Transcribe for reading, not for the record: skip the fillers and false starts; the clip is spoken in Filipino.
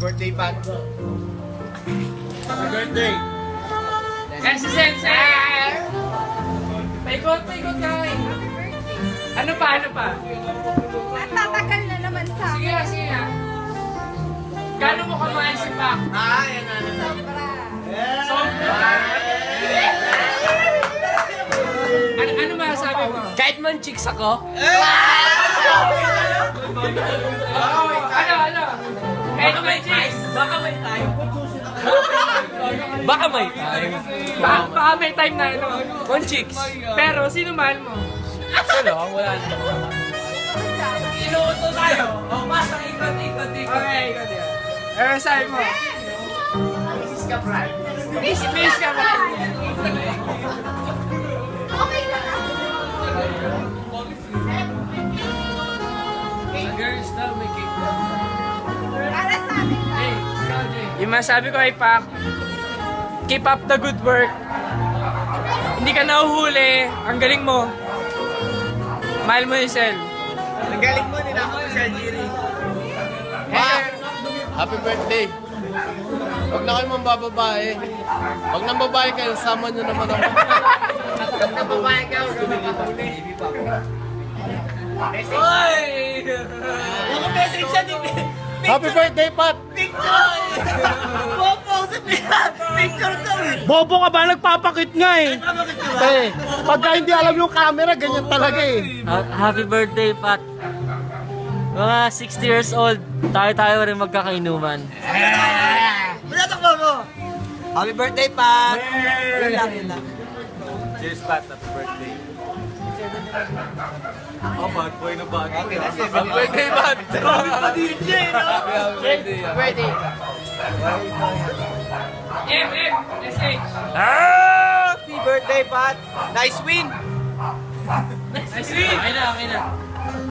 birthday, Pat. Happy birthday. Yan si Sensei! Paikot ka eh. Ano pa? At tatagal na naman sa Sige akin. na. Gano'n mo kamahin si Pac? Yan na. Sobra. Ano masasabi mo? Kahit man chicks ako, Ano? Kahit may chicks. baka may time. Baka may time. Baka may time na ano. One chicks. Pero sino mahal mo? Sino? Wala na. Inuuto tayo. O, basta ikot. Okay, ikaw din. Eh, sabi mo. Mrs. Capral. Miss ka ba? Okay na lang. Girls daw, may cake. Para sa amin lang. Yung masabi ko ay Pac, keep up the good work. Hindi ka nahuhuli. Ang galing mo. Mahal mo yung Sel. Ang galing mo, ninako ko si Algiri. Happy birthday! Huwag na kayo mambababae. Pag nambabae kayo, sama nyo naman ako. Pag nababae ka, huwag kami mahuli. Oy! Naka-message siya din. Happy birthday, Pat! Bobo ka ba? Nagpapakit nga eh. Pagka hindi alam yung camera, ganyan talaga eh. Happy birthday, Pat. Mga 60 years old, tayo rin magkakainuman. Happy birthday, Pat! Yun lang. Cheers, Pat. Happy birthday. Bad boy na bad boy. Happy birthday, Pat! Happy birthday. Birthday! SH. Happy birthday, Pat! Nice win! Nice win! Okay na.